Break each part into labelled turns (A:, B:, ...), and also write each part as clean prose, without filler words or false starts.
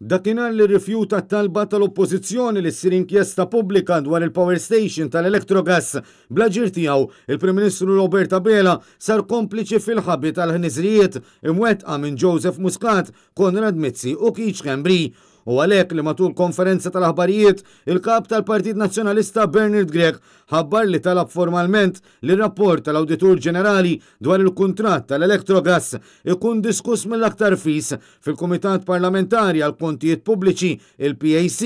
A: Dakinhar li rrifjuta t-talba tal-oppożizzjoni li ssir inkjesta pubblika dwar il-power station tal-Electrogas bl-aġir tiegħu, il-Prim Ministru Robert Abela sar kompliċi fil-ħabbi tal-ħniżrijiet imwettqa minn Joseph Muscat, Konrad Mizzi u Keith Schembri. U għalhekk li matul konferenza tal-aħbarijiet, il-kap tal-Partit Nazzjonalista Bernard Grieg ħabbar li talab formalment li rapport tal-Awditur Ġenerali dwar il-kuntratt tal-Electrogas ikun diskuss mill-aktar fis fil-Kumitat Parlamentari għal Kontijiet Pubbliċi, il-PAC.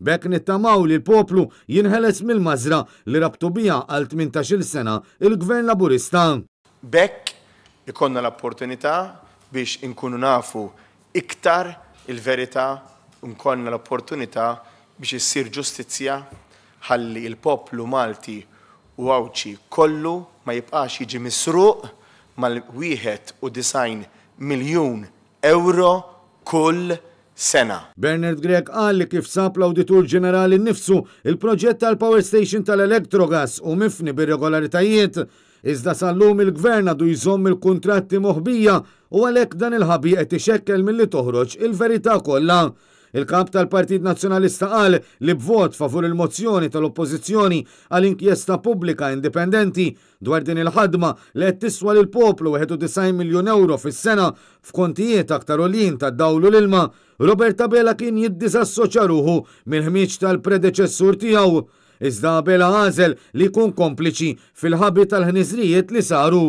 A: Bekk nittamaw li l-poplu jinħeles mill-mażra li rabtu bija għal 18-il sena il-Gvern Laburista.
B: Bekk ikonna l-opportunità biex inkunu nafu iktar il-verità, nkonna l-opportunità biex issir ġustizzja ħalli il-poplu Malti u Awċi kollu ma jibqax jiġi misruq mal-91 miljun euro kull sena.
A: Bernard Grieg qal li kif sab l-Awditur Ġenerali nnifsu il-proġett tal-Power Station tal-Electrogas u mifni bir-regolaritajiet, iżda sallum il-Gvern għadu jżomm il-kuntratti moħbija u għalhekk dan il-ħabi qed ixekkel milli toħroġ il-verità kollha. Il-kap tal-Partit Nazzjonalista qal li b'vot favur il-mozzjoni tal-Oppożizzjoni għal inkjesta pubblika indipendenti dwar din il-ħadma li qed tiswa lil poplu 91 miljun euro fis-sena f'kontijiet aktar għoljin tad-dawl u l-ilma, Robert Abela kien jiddisassoċja ruħu mill-ħmieġ tal-predeċessur tiegħu. Iżda Abela għażel li jkun kompliċi fil-ħabi tal-ħniżrijiet li saru.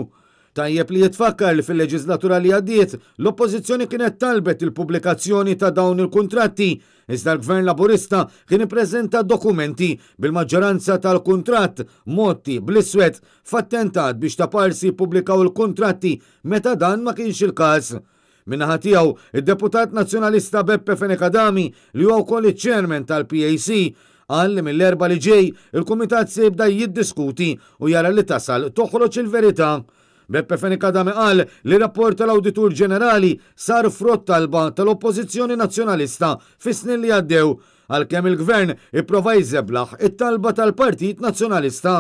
A: Tajjeb li jitfakkar li fil-leġislatura li għaddiet l-oppożizzjoni kienet talbet il-pubblikazzjoni ta' dawn il-kuntratti, iżda l-Gvern Laburista kien ippreżenta dokumenti bil-maġġoranza tal-kuntratt motti bl-iswed f'attentat biex ta' parsi jippubblikaw il-kuntratti meta dan ma kienx il-każ. Minnaħa tiegħu id-Deputat Nazzjonalista Beppe Fenekadami li huwa wkoll iċ-Chairman tal-PAC qal li mill-erba' li ġej il-Kumitat se jibda jiddiskuti u jara li tasal toħroġ il-verità. Beppe Fenekadami qal li rapport tal-Awditur Ġenerali sar frott talba tal-Oppożizzjoni Nazzjonalista fis-snin li għaddew għalkemm il-Gvern ipprova jżeblaħ it-talba tal-Partit Nazzjonalista.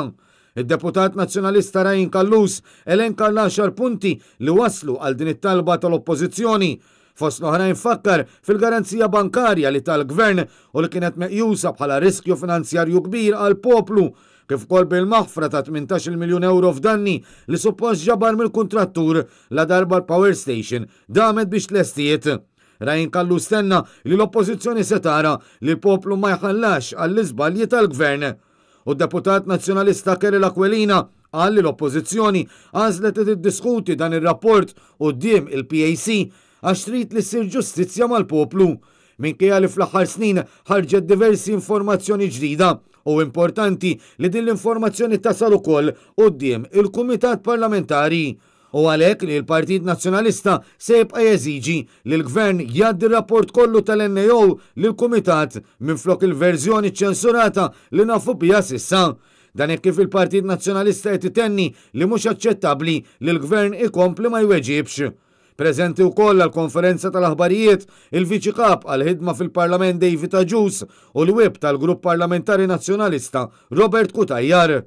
A: Id-Deputat Nazzjonalista Rajin Kallus elenka l-10 punti li waslu għal din it-talba tal-Oppożizzjoni. Fost l-oħrajn fakkar fil-garanzija bankarja li tal-Gvern u li kienet meqjusa bħala riskju finanzjarju kbir għal poplu, kif ukoll bil-maħfra ta' 18 miljun euro f'danni li suppost ġabar mill-kuntrattur la darba l-Power Station damet biex tlestijiet. Rajin Kallu stenna li l-Oppożizzjoni se tara li l-poplu ma jħallax għall-iżbalji tal-Gvern. U d-Deputat Nazzjonalista Keril Aquilina qal li l-Oppożizzjoni għażlet tiddiskuti dan ir-rapport quddiem il-PAC għax trid li ssir ġustizzja mal-poplu. Minkejja li fl-aħħar snin ħarġet diversi informazzjoni ġdida u importanti li din l-informazzjoni tasal ukoll quddiem il-Kumitat Parlamentari. U għalhekk li l-Partit Nazzjonalista se jibqa' jeżiġi li l-Gvern jgħaddi r-rapport kollu tal-NAO lill-Kumitat minflok il-verżjoni ċensurata li nafu biha s'issa. Dan hekk kif il-Partit Nazzjonalista qed itenni li mhux aċċettabbli li l-Gvern ikompli ma jweġibx. Preżenti wkoll għall-konferenza tal-aħbarijiet il-Viċi Kap għal-ħidma fil-Parlament David Aġus u l-Wib tal-Grupp Parlamentari Nazzjonalista Robert Kutajjar.